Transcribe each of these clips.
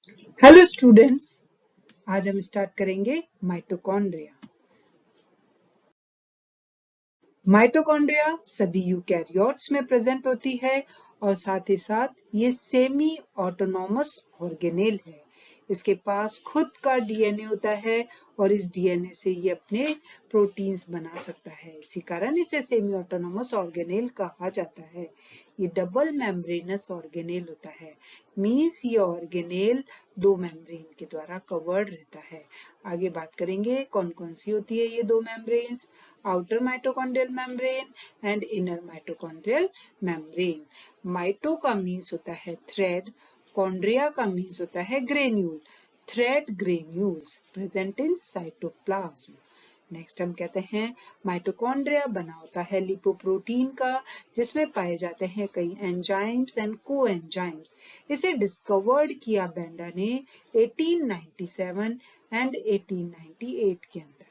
Hello students, आज हम start करेंगे माइटोकॉन्ड्रिया। माइटोकॉन्ड्रिया सभी यूकैरियोट्स में प्रेजेंट होती है और साथ ही साथ ये सेमी ऑटोनॉमस ऑर्गेनेल है। इसके पास खुद का डीएनए होता है और इस डीएनए से ये अपने प्रोटीन्स बना सकता है। इसी कारण इसे सेमी ऑटोनॉमस ऑर्गेनेल कहा जाता है। ये डबल मेम्ब्रेनस ऑर्गेनेल होता है, मीन्स ये ऑर्गेनेल दो मेम्ब्रेन के द्वारा कवर्ड रहता है। आगे बात करेंगे कौन कौन सी होती है ये दो membranes. Outer mitochondrial membrane and inner mitochondrial membrane. Mito का मीन्स होता है थ्रेड, कॉन्ड्रिया का मीन्स होता है granule. Thread granules present in cytoplasm. Next हम कहते हैं माइटोकॉन्ड्रिया बना होता है लिपोप्रोटीन का, जिसमें पाए जाते हैं कई एंजाइम्स एंड कोएंजाइम्स। इसे डिस्कवर्ड किया बेंडा ने 1897 एंड 1898 के अंदर।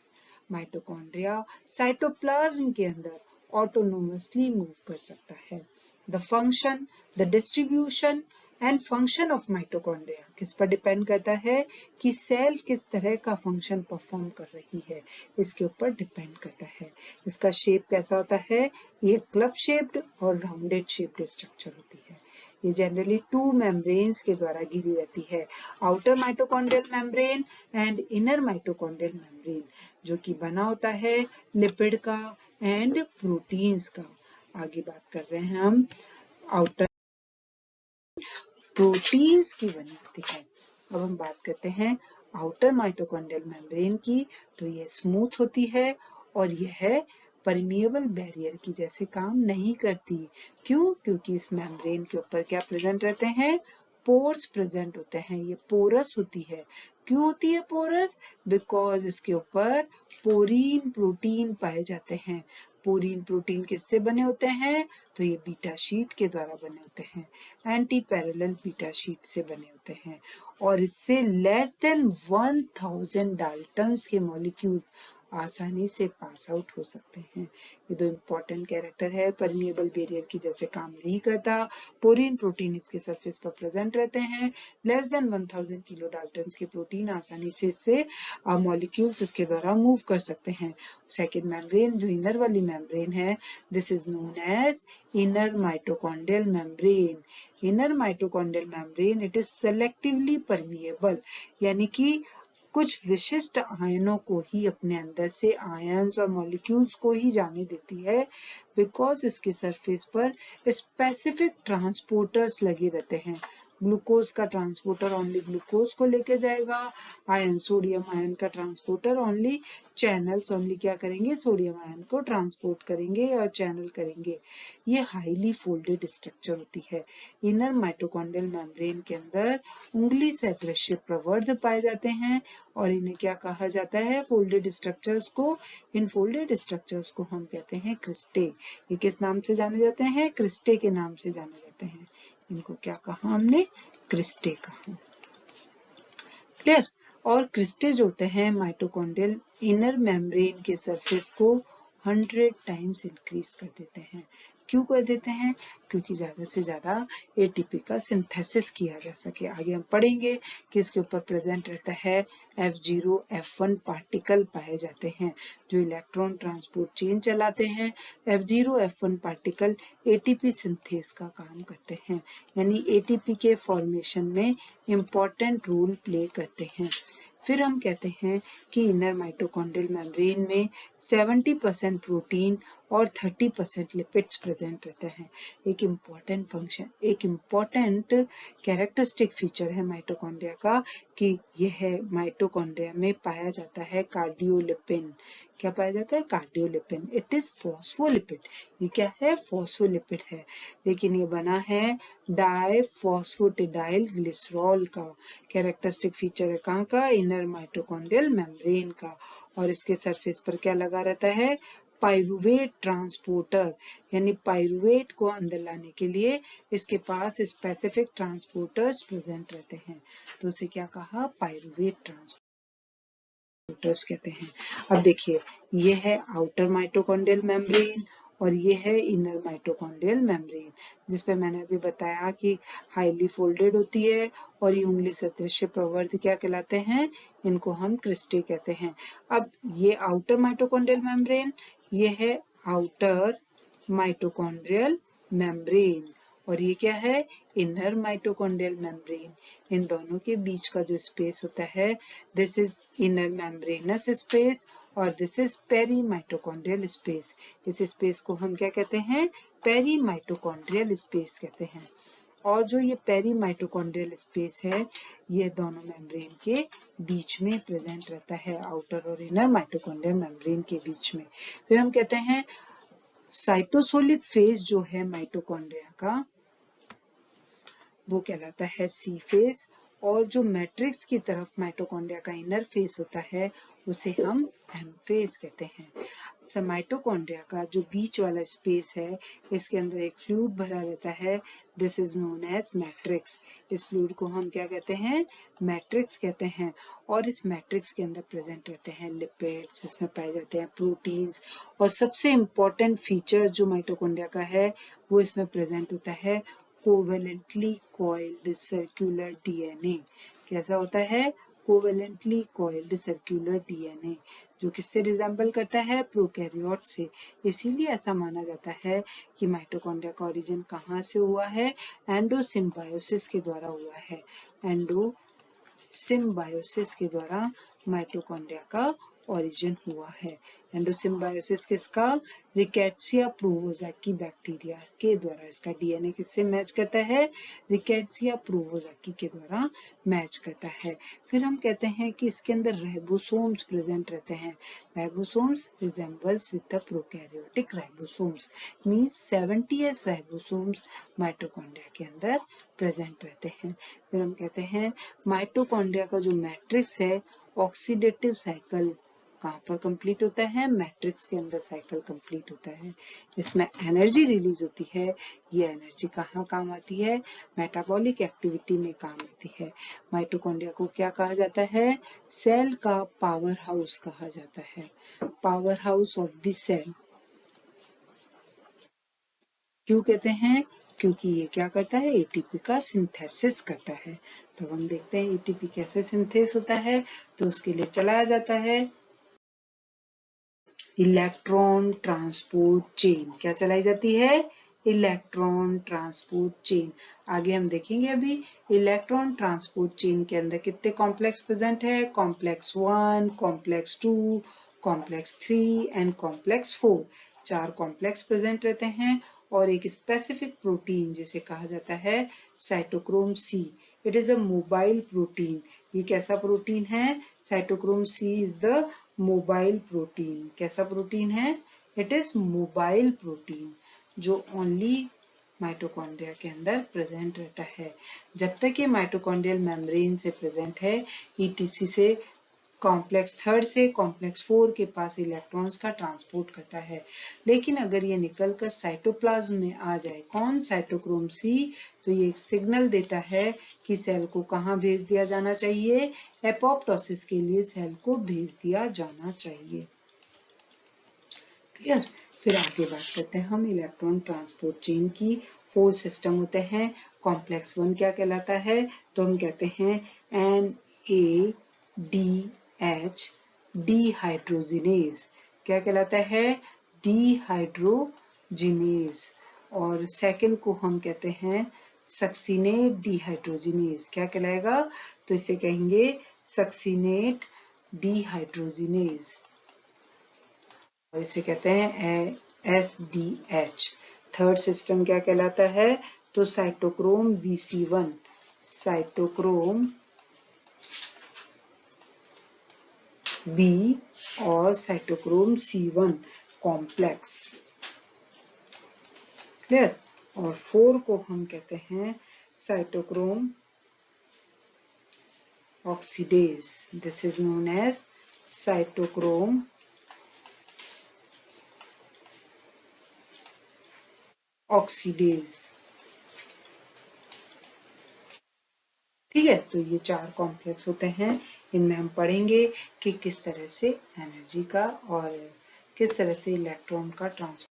माइटोकॉन्ड्रिया साइटोप्लाज्म के अंदर ऑटोनोमसली मूव कर सकता है। The function, the distribution and function of mitochondria किस पर डिपेंड करता है कि सेल किस तरह का फंक्शन परफॉर्म कर रही है, इसके ऊपर डिपेंड करता है। इसका शेप कैसा होता है, ये क्लब शेप्ड और राउंडेड शेप्ड स्ट्रक्चर होती है। ये जनरली टू मेम्ब्रेन्स के द्वारा घिरी रहती है, outer mitochondrial membrane and inner mitochondrial membrane, जो कि बना होता है लिपिड का एंड प्रोटीन्स का। आगे बात कर रहे हैं हम आउटर प्रोटीन्स की बनी होती है। अब हम बात करते हैं आउटर माइटोकॉन्ड्रियल मेम्ब्रेन की। तो ये स्मूथ होती है और यह परमिएबल बैरियर की जैसे काम नहीं करती। क्यों? क्योंकि इस मेम्ब्रेन के ऊपर क्या प्रेजेंट रहते हैं, पोर्स प्रेजेंट होते हैं। ये पोरस होती है। क्यों होती है पोरस? बिकॉज इसके ऊपर पोरीन प्रोटीन पाए जाते हैं। पोरीन प्रोटीन किससे बने होते हैं? तो ये बीटा शीट के द्वारा बने होते हैं, एंटी पैरेलल बीटा शीट से बने होते हैं। और इससे लेस देन 1000 डाल्टन्स के मॉलिक्यूल्स आसानी से पास आउट हो सकते हैं। ये दो इंपॉर्टेंट कैरेक्टर है। परमिएबल बैरियर की जैसे काम नहीं करता, पोरीन प्रोटीन इसके सरफेस पर प्रेजेंट रहते हैं। लेस देन 1000 किलो डाल्टन्स के प्रोटीन आसानी से इससे मॉलिक्यूल्स इसके द्वारा मूव कर सकते हैं। सेकेंड मेम्ब्रेन जो इनर वाली मेम्ब्रेन है, this is known as inner mitochondrial membrane. Inner mitochondrial membrane it is selectively permeable, यानी कि कुछ विशिष्ट आयनों को ही अपने अंदर से, आयन्स और मॉलिक्यूल्स को ही जाने देती है, बिकॉज इसके सरफेस पर स्पेसिफिक ट्रांसपोर्टर्स लगे रहते हैं। ग्लूकोज का ट्रांसपोर्टर ओनली ग्लूकोज को लेके जाएगा, आयन सोडियम आयन का ट्रांसपोर्टर ओनली चैनल्स ओनली क्या करेंगे, सोडियम आयन को ट्रांसपोर्ट करेंगे और चैनल करेंगे। ये हाईली फोल्डेड स्ट्रक्चर होती है। इनर माइटोकॉन्ड्रियल मेम्ब्रेन के अंदर उंगली सदृश प्रवर्ध पाए जाते हैं और इन्हें क्या कहा जाता है, फोल्डेड स्ट्रक्चर्स को। इन फोल्डेड स्ट्रक्चर्स को हम कहते हैं क्रिस्टे। ये किस नाम से जाने जाते हैं? क्रिस्टे के नाम से जाने जाते हैं। इनको क्या कहा हमने? क्रिस्टे कहा। क्लियर? और क्रिस्टे जो होते हैं माइटोकॉन्ड्रियल इनर मेम्ब्रेन के सरफेस को 100 टाइम्स इंक्रीज कर देते हैं। क्यों कर देते हैं? क्योंकि ज्यादा से ज्यादा एटीपी का सिंथेसिस किया जा सके। आगे हम पढ़ेंगे कि इसके ऊपर प्रेजेंट रहता है F0 F1 पार्टिकल पाए जाते हैं जो इलेक्ट्रॉन ट्रांसपोर्ट चेन चलाते हैं। F0 F1 particle ATP synthase का काम करते हैं, यानी एटीपी के फॉर्मेशन में इम्पोर्टेंट रोल प्ले करते हैं। फिर हम कहते हैं कि इनर माइटोकॉन्ड्रियल मेम्ब्रेन में 70% प्रोटीन और 30% लिपिड्स प्रेजेंट रहते हैं। एक इम्पॉर्टेंट फंक्शन, एक इम्पॉर्टेंट कैरेक्टरिस्टिक फीचर है माइटोकॉन्ड्रिया का कि यह माइटोकॉन्ड्रिया में पाया जाता है कार्डियोलिपिन। क्या पाया जाता है? कार्डियोलिपिन। It is phospholipid. ये क्या है? फॉस्फोलिपिड है, लेकिन ये बना है डाइफॉस्फेटिडाइल ग्लिसरॉल का। कैरेक्टरिस्टिक फीचर है कहाँ का? इनर माइटोकॉन्ड्रियल मेम्ब्रेन का। और इसके सरफेस पर क्या लगा रहता है? पाइरुवेट ट्रांसपोर्टर, यानी पाइरुवेट को अंदर लाने के लिए इसके पास स्पेसिफिक ट्रांसपोर्टर्स प्रेजेंट रहते हैं। तो उसे क्या कहा? पाइरुवेट ट्रांसपोर्टर्स कहते हैं। अब देखिए, ये है आउटर माइटोकॉन्ड्रियल मेम्ब्रेन और ये है इनर माइटोकॉन्ड्रियल मेम्ब्रेन, जिसपे मैंने अभी बताया कि हाईली फोल्डेड होती है और ये उंगली सदृश प्रवर्त क्या कहलाते हैं, इनको हम क्रिस्टे कहते हैं। अब ये आउटर माइटोकॉन्ड्रियल मेम्ब्रेन, ये है आउटर माइटोकॉन्ड्रियल मेम्ब्रेन, और ये क्या है, इनर माइटोकॉन्ड्रियल मेम्ब्रेन। इन दोनों के बीच का जो स्पेस होता है, this is inner membranous space और this is peri mitochondrial space. इस स्पेस को हम क्या कहते हैं, पेरी माइटोकॉन्ड्रियल स्पेस कहते हैं। और जो ये पेरी माइटोकॉन्ड्रियल स्पेस है, ये दोनों मेम्ब्रेन के बीच में प्रेजेंट रहता है, आउटर और इनर माइटोकॉन्ड्रियल मेम्ब्रेन के बीच में। फिर हम कहते हैं साइटोसोलिक फेज जो है माइटोकॉन्ड्रिया का, वो कहलाता है सी फेज, और जो मैट्रिक्स की तरफ माइटोकॉन्ड्रिया का इनर फेस होता है, उसे हम एम फेज कहते हैं। माइटोकॉन्ड्रिया का जो बीच वाला स्पेस है, इसके अंदर एक फ्लूइड भरा रहता है, this is known as matrix. इस फ्लूइड को हम क्या कहते हैं, मैट्रिक्स कहते हैं। और इस मैट्रिक्स के अंदर प्रेजेंट रहते हैं लिपिड्स, इसमें पाए जाते हैं प्रोटीन्स, और सबसे इम्पोर्टेंट फीचर जो माइटोकॉन्ड्रिया का है, वो इसमें प्रेजेंट होता है कोवेलेंटली कॉइल्ड सर्कुलर डीएनए। कैसा होता है, कोवेलेंटली कॉइल्ड सर्कुलर डीएनए, जो किससे रिजेंबल करता है, प्रोकैरियोट से। इसीलिए ऐसा माना जाता है कि माइटोकॉन्ड्रिया का ओरिजिन कहाँ से हुआ है, एंडोसिम्बायोसिस के द्वारा हुआ है। एंडोसिम्बायोसिस के द्वारा माइटोकॉन्ड्रिया का ओरिजिन हुआ है। एंडोसिम्बायोसिस किसका, रिकेट्सिया प्रोवोज़ाकी बैक्टीरिया के द्वारा। इसका डीएनए किससे मैच करता है, रिकेट्सिया प्रोवोज़ाकी के द्वारा मैच करता है। फिर हम कहते हैं कि इसके अंदर राइबोसोम्स प्रेजेंट रहते हैं। Ribosomes resembles with the prokaryotic ribosomes, means 70s ribosomes mitochondria के अंदर प्रेजेंट रहते हैं। फिर हम कहते हैं माइटोकॉन्ड्रिया का जो मैट्रिक्स है, ऑक्सीडेटिव साइकिल कहाँ पर कंप्लीट होता है, मैट्रिक्स के अंदर साइकिल कंप्लीट होता है। इसमें एनर्जी रिलीज होती है, ये एनर्जी कहाँ काम आती है, मेटाबॉलिक एक्टिविटी में काम आती है। माइटोकॉन्ड्रिया को क्या कहा जाता है, सेल का पावर हाउस कहा जाता है, power house of the cell. क्यों कहते हैं, क्योंकि ये क्या करता है, एटीपी का सिंथेसिस करता है। तो हम देखते हैं एटीपी कैसे सिंथेस होता है। तो उसके लिए चलाया जाता है इलेक्ट्रॉन ट्रांसपोर्ट चेन। क्या चलाई जाती है, इलेक्ट्रॉन ट्रांसपोर्ट चेन। आगे हम देखेंगे अभी इलेक्ट्रॉन ट्रांसपोर्ट चेन के अंदर कितने कॉम्प्लेक्स प्रेजेंट है, complex 1, complex 2, complex 3 and complex 4। 4 complex present रहते हैं और एक स्पेसिफिक प्रोटीन जिसे कहा जाता है cytochrome C. It is a mobile protein. ये कैसा प्रोटीन है, cytochrome C is the mobile protein. कैसा प्रोटीन है, इट इज मोबाइल प्रोटीन, जो ओनली माइटोकॉन्ड्रिया के अंदर प्रेजेंट रहता है। जब तक ये माइटोकॉन्ड्रियल मेम्ब्रेन से प्रेजेंट है, ईटीसी से कॉम्प्लेक्स 3 से कॉम्प्लेक्स 4 के पास इलेक्ट्रॉन्स का ट्रांसपोर्ट करता है। लेकिन अगर ये निकलकर साइटोप्लाज्म में आ जाए, कौन, साइटोक्रोम सी, तो ये एक सिग्नल देता है कि सेल को कहाँ भेज दिया जाना चाहिए, एपोप्टोसिस के लिए सेल को भेज दिया जाना चाहिए। क्लियर। फिर आगे बात करते हैं हम इलेक्ट्रॉन ट्रांसपोर्ट चेन की। 4 सिस्टम होते हैं। कॉम्प्लेक्स 1 क्या कहलाता है, तो हम कहते हैं NADH डिहाइड्रोजिनेज। क्या कहलाता है, डिहाइड्रोजिनेज। और सेकंड को हम कहते हैं सक्सिनेट डिहाइड्रोजिनेज। क्या कहलाएगा, तो इसे कहेंगे सक्सिनेट डिहाइड्रोजिनेज, और इसे कहते हैं SDH। थर्ड सिस्टम क्या कहलाता है, तो साइटोक्रोम BC1, साइटोक्रोम B और साइटोक्रोम C1 कॉम्प्लेक्स। क्लियर। और 4 को हम कहते हैं cytochrome oxidase. This is known as cytochrome oxidase. ठीक है, तो ये 4 कॉम्प्लेक्स होते हैं। इनमें हम पढ़ेंगे कि किस तरह से एनर्जी का और किस तरह से इलेक्ट्रॉन का ट्रांसफर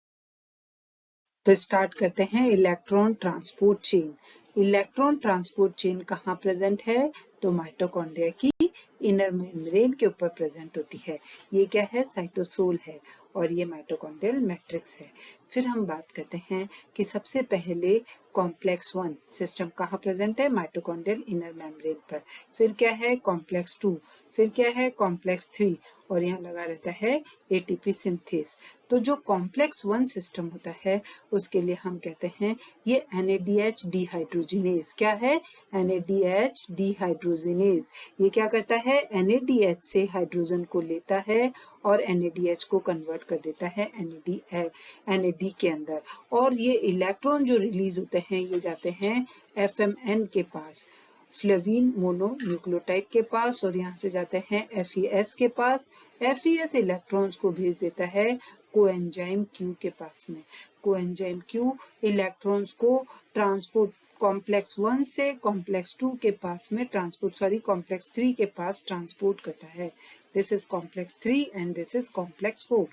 तो स्टार्ट करते हैं electron transport chain. Electron transport chain कहाँ प्रेजेंट है? तो माइटोकॉन्ड्रिया की इनर मेम्ब्रेन के ऊपर प्रेजेंट होती है। ये क्या है? साइटोसोल है और ये माइटोकॉन्ड्रियल मैट्रिक्स है। फिर हम बात करते हैं कि सबसे पहले कॉम्प्लेक्स 1 सिस्टम कहाँ प्रेजेंट है? माइटोकॉन्ड्रियल इनर मेम्ब्रेन पर। फिर क्या है? कॉम्प्लेक्स 2, फिर क्या है? कॉम्प्लेक्स 3 और यहाँ लगा रहता है एटीपी सिंथेस। तो जो कॉम्प्लेक्स 1 सिस्टम होता है उसके लिए हम कहते हैं ये NADH डिहाइड्रोजिनेज। क्या है? NADH dehydrogenase. ये क्या करता है? NADH से हाइड्रोजन को लेता है और NADH को कन्वर्ट कर देता है NAD के अंदर। और ये इलेक्ट्रॉन जो रिलीज होते हैं ये जाते हैं FMN के पास, फ्लेविन मोनोन्यूक्लियोटाइड के पास, और यहाँ से जाते हैं FES के पास। FES इलेक्ट्रॉन्स को भेज देता है कोएंजाइम Q के पास में। कोएंजाइम Q इलेक्ट्रॉन्स को ट्रांसपोर्ट कॉम्प्लेक्स 1 से कॉम्प्लेक्स 2 के पास में कॉम्प्लेक्स 3 के पास ट्रांसपोर्ट करता है। This is complex 3 and this is complex 4।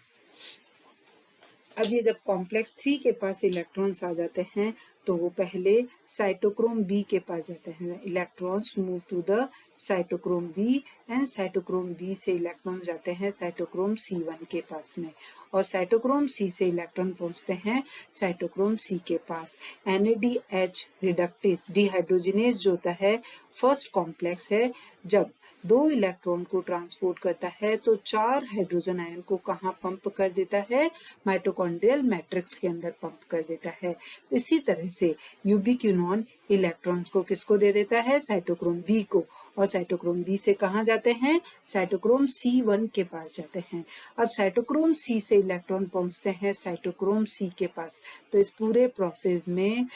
अब ये जब कॉम्प्लेक्स 3 के पास इलेक्ट्रॉन्स आ जाते हैं तो वो पहले साइटोक्रोम बी के पास जाते हैं। Electrons move to the cytochrome B and cytochrome B से इलेक्ट्रॉन्स जाते हैं साइटोक्रोम C1 के पास में, और साइटोक्रोम C से इलेक्ट्रॉन पहुंचते हैं साइटोक्रोम C के पास। NADH रिडक्टेज डिहाइड्रोजिनेज जो होता है फर्स्ट कॉम्प्लेक्स है, जब 2 इलेक्ट्रॉन को ट्रांसपोर्ट करता है तो 4 हाइड्रोजन आयन को कहाँ पंप कर देता है? माइटोकॉन्ड्रियल मैट्रिक्स के अंदर पंप कर देता है। इसी तरह से यूबिक्विनोन इलेक्ट्रॉन्स को किसको दे देता है? साइटोक्रोम बी को, और साइटोक्रोम बी से कहाँ जाते हैं? साइटोक्रोम C1 के पास जाते हैं। अब साइटोक्रोम C से इलेक्ट्रॉन पहुंचते हैं साइटोक्रोम C के पास। तो इस पूरे प्रोसेस में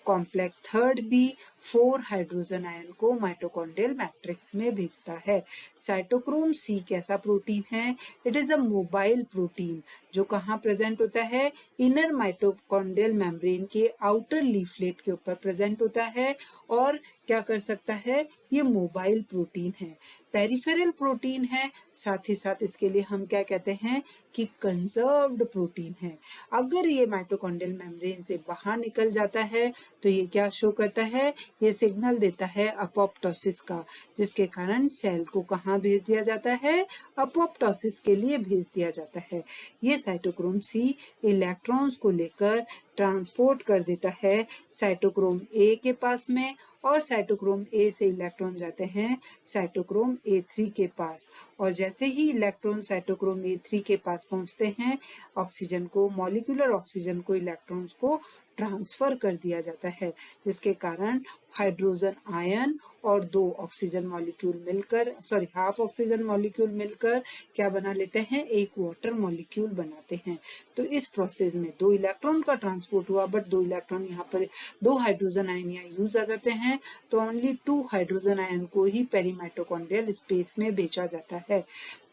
कॉम्प्लेक्स थर्ड भी 4 हाइड्रोजन आयन को माइटोकॉन्ड्रियल मैट्रिक्स में भेजता है। साइटोक्रोम C कैसा प्रोटीन है? It is a mobile protein जो कहाँ प्रेजेंट होता है? इनर माइटोकॉन्ड्रियल मेम्ब्रेन के आउटर लीफलेट के ऊपर प्रेजेंट होता है। और क्या कर सकता है? ये मोबाइल प्रोटीन है, पेरिफेरल प्रोटीन है, साथ ही साथ इसके लिए हम क्या कहते हैं कि कंजर्व्ड प्रोटीन है। अगर ये माइटोकॉन्ड्रियल मेम्ब्रेन से बाहर निकल जाता है तो ये क्या शो करता है? ये सिग्नल देता है अपोप्टोसिस का, जिसके कारण सेल को कहाँ भेज दिया जाता है? अपोप्टोसिस के लिए भेज दिया जाता है। ये साइटोक्रोम C इलेक्ट्रॉन्स को लेकर ट्रांसपोर्ट कर देता है साइटोक्रोम A के पास में, और साइटोक्रोम A से इलेक्ट्रॉन जाते हैं साइटोक्रोम A3 के पास। और जैसे ही इलेक्ट्रॉन साइटोक्रोम A3 के पास पहुंचते हैं, ऑक्सीजन को, मॉलिक्यूलर ऑक्सीजन को इलेक्ट्रॉन्स को ट्रांसफर कर दिया जाता है, जिसके कारण हाइड्रोजन आयन और 2 ऑक्सीजन मॉलिक्यूल मिलकर, हाफ ऑक्सीजन मॉलिक्यूल मिलकर क्या बना लेते हैं? एक वाटर मॉलिक्यूल बनाते हैं। तो इस प्रोसेस में 2 इलेक्ट्रॉन का ट्रांसपोर्ट हुआ, बट 2 इलेक्ट्रॉन यहाँ पर 2 हाइड्रोजन आयन यहाँ यूज आ जाते हैं, तो ओनली 2 हाइड्रोजन आयन को ही पेरीमाइटोकॉन्ड्रियल स्पेस में भेजा जाता है।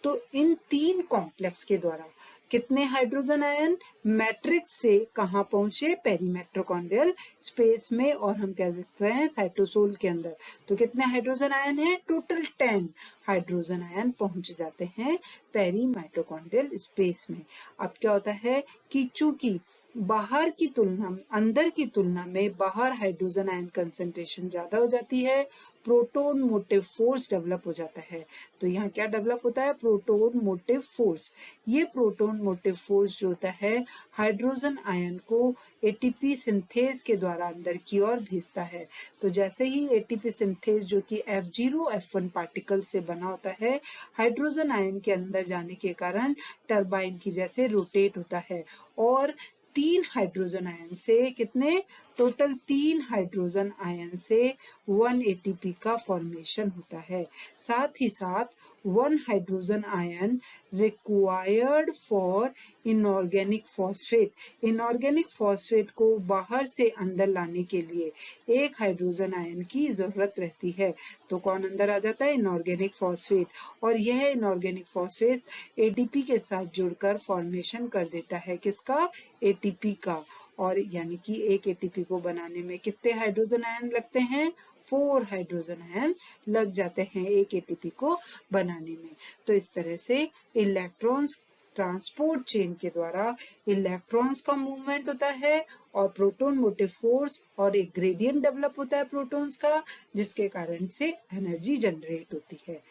तो इन 3 कॉम्प्लेक्स के द्वारा कितने हाइड्रोजन आयन मैट्रिक्स से कहाँ पहुंचे? पेरीमाइटोकॉन्ड्रियल स्पेस में, और हम कह सकते हैं साइटोसोल के अंदर। तो कितने हाइड्रोजन आयन है? टोटल 10 हाइड्रोजन आयन पहुंच जाते हैं पेरीमाइटोकॉन्ड्रियल स्पेस में। अब क्या होता है कि चूंकि बाहर की तुलना में, अंदर की तुलना में बाहर हाइड्रोजन आयन कंसंट्रेशन ज्यादा हो जाती है, प्रोटोन मोटिव फोर्स डेवलप हो जाता है। तो यहाँ क्या डेवलप होता है? Proton motive force. ये प्रोटोन मोटिव फोर्स जो होता है हाइड्रोजन आयन को एटीपी सिंथेज के द्वारा अंदर की ओर भेजता है। तो जैसे ही एटीपी सिंथेज जो कि F0 F1 पार्टिकल से बना होता है, हाइड्रोजन आयन के अंदर जाने के कारण टरबाइन की जैसे रोटेट होता है, और 3 हाइड्रोजन आयन से कितने? टोटल 3 हाइड्रोजन आयन से 1 एटीपी का फॉर्मेशन होता है। साथ ही साथ 1 hydrogen ion required for inorganic phosphate. Inorganic phosphate को बाहर से अंदर लाने के लिए 1 हाइड्रोजन आयन की जरूरत रहती है। तो कौन अंदर आ जाता है? Inorganic phosphate. और यह इनऑर्गेनिक फॉस्फेट एटीपी के साथ जुड़कर फॉर्मेशन कर देता है किसका? एटीपी का। और यानी कि एक एटीपी को बनाने में कितने हाइड्रोजन आयन लगते हैं? 4 हाइड्रोजन आयन लग जाते हैं एक एटीपी को बनाने में। तो इस तरह से इलेक्ट्रॉन्स ट्रांसपोर्ट चेन के द्वारा इलेक्ट्रॉन्स का मूवमेंट होता है और प्रोटॉन मोटिव फोर्स और एक ग्रेडियंट डेवलप होता है प्रोटॉन्स का, जिसके कारण से एनर्जी जनरेट होती है।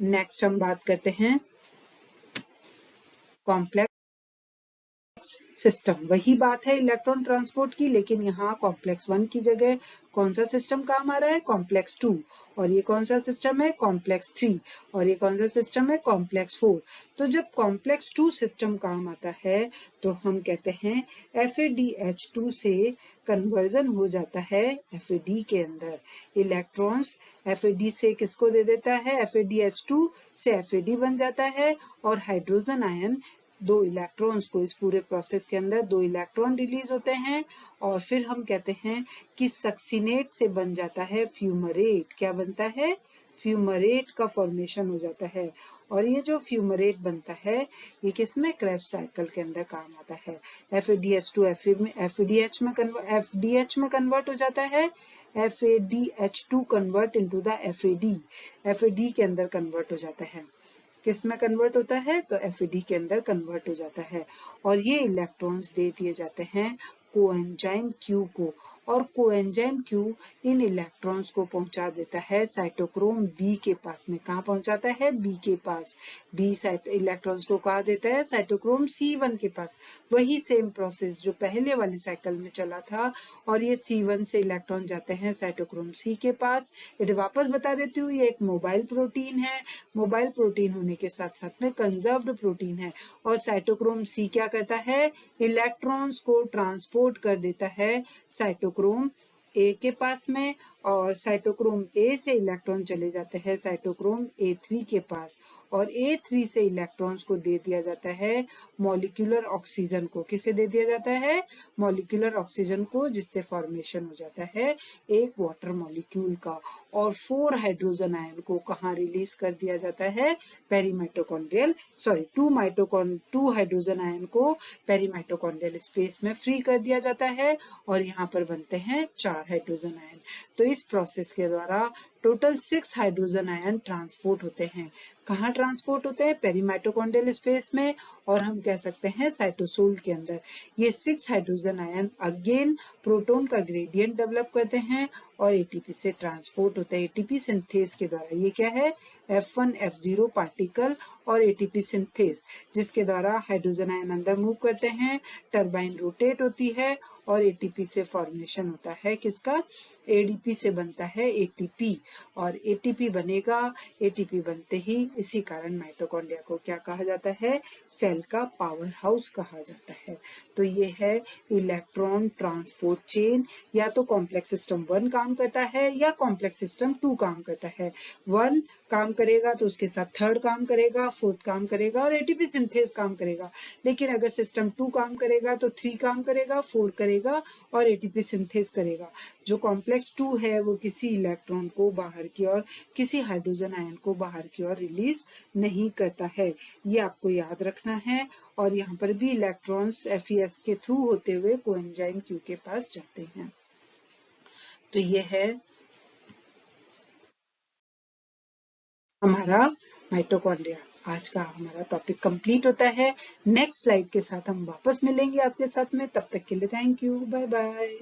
नेक्स्ट हम बात करते हैं कॉम्प्लेक्स सिस्टम। वही बात है इलेक्ट्रॉन ट्रांसपोर्ट की, लेकिन यहाँ कॉम्प्लेक्स 1 की जगह कौन सा सिस्टम काम आ रहा है, कॉम्प्लेक्स 2। और ये कौन सा सिस्टम है, कॉम्प्लेक्स 3। और ये कौन सा सिस्टम है, कॉम्प्लेक्स 4। तो जब कॉम्प्लेक्स 2 सिस्टम काम आता है तो हम कहते हैं FADH2 से कन्वर्जन हो जाता है FAD के अंदर। इलेक्ट्रॉन्स FAD से किसको दे देता है, FADH2 से FAD बन जाता है और हाइड्रोजन आयन दो इलेक्ट्रॉन्स को, इस पूरे प्रोसेस के अंदर 2 इलेक्ट्रॉन रिलीज होते हैं और फिर हम कहते हैं कि सक्सीनेट से बन जाता है फ्यूमरेट। क्या बनता है, फ्यूमरेट का फॉर्मेशन हो जाता है। और ये जो फ्यूमरेट बनता है ये किसमें, क्रेब्स साइकिल के अंदर काम आता है। FADH2 FDH में कन्वर्ट हो जाता है, FADH2 convert into the FAD के अंदर कन्वर्ट हो जाता है। किस में कन्वर्ट होता है, तो FAD के अंदर कन्वर्ट हो जाता है और ये इलेक्ट्रॉन्स दे दिए जाते हैं कोएंजाइम Q को। और कोएंजाइम Q इन इलेक्ट्रॉन्स को पहुंचा देता है साइटोक्रोम B के पास में। कहाँ पहुंचाता है, B के पास। B इलेक्ट्रॉन्स को कहा देता है साइटोक्रोम C1 के पास। वही सेम प्रोसेस जो पहले वाले साइकिल में चला था। और ये C1 से इलेक्ट्रॉन जाते हैं साइटोक्रोम C के पास। ये वापस बता देती हूँ, ये एक मोबाइल प्रोटीन है। मोबाइल प्रोटीन होने के साथ साथ में कंजर्व्ड प्रोटीन है। और साइटोक्रोम C क्या करता है, इलेक्ट्रॉन्स को ट्रांसपोर्ट कर देता है साइटोक्रोम A के पास में। और साइटोक्रोम A से इलेक्ट्रॉन चले जाते हैं साइटोक्रोम A3 के पास। और A3 से इलेक्ट्रॉन्स को दे दिया जाता है मॉलिक्यूलर ऑक्सीजन को। किसे दे दिया जाता है, मॉलिक्यूलर ऑक्सीजन को, जिससे फॉर्मेशन हो जाता है एक वाटर मॉलिक्यूल का। और 4 हाइड्रोजन आयन को कहाँ रिलीज कर दिया जाता है, पेरीमाइटोकॉन्ड्रियल 2 हाइड्रोजन आयन को पेरीमाइटोकॉन्ड्रियल स्पेस में फ्री कर दिया जाता है और यहाँ पर बनते हैं 4 हाइड्रोजन आयन। तो इस प्रोसेस के द्वारा टोटल 6 हाइड्रोजन आयन ट्रांसपोर्ट होते हैं। कहाँ ट्रांसपोर्ट होते हैं, पेरीमाइटोकॉन्ड्रियल स्पेस में और हम कह सकते हैं साइटोसोल के अंदर। ये 6 हाइड्रोजन आयन अगेन प्रोटॉन का ग्रेडियंट डेवलप करते हैं और ATP से ट्रांसपोर्ट होता है ATP सिंथेस के द्वारा। ये क्या है, F1 F0 पार्टिकल और ATP सिंथेस, जिसके द्वारा हाइड्रोजन आयन अंदर मूव करते हैं, टरबाइन रोटेट होती है और ATP से फॉर्मेशन होता है किसका, ADP से बनता है ATP। और ATP बनेगा, ATP बनते ही इसी कारण माइटोकॉन्ड्रिया को क्या कहा जाता है, सेल का पावर हाउस कहा जाता है। तो ये है इलेक्ट्रॉन ट्रांसपोर्ट चेन। या तो कॉम्प्लेक्स सिस्टम 1 काम करता है या कॉम्प्लेक्स सिस्टम 2 काम करता है। 1 काम करेगा तो उसके साथ 3rd काम करेगा, 4th काम करेगा और ATP सिंथेस काम करेगा। लेकिन अगर सिस्टम 2 काम करेगा तो 3 काम करेगा, 4 करेगा और ATP सिंथेस करेगा। जो कॉम्प्लेक्स 2 है वो किसी इलेक्ट्रॉन को बाहर की ओर, किसी हाइड्रोजन आयन को बाहर की ओर रिलीज नहीं करता है। ये आपको याद रखना है। और यहाँ पर भी इलेक्ट्रॉन्स FES के थ्रू होते हुए कोएंजाइम Q के पास जाते हैं। तो ये है हमारा माइटोकॉन्ड्रिया। आज का हमारा टॉपिक कंप्लीट होता है। नेक्स्ट स्लाइड के साथ हम वापस मिलेंगे आपके साथ में। तब तक के लिए थैंक यू, बाय बाय।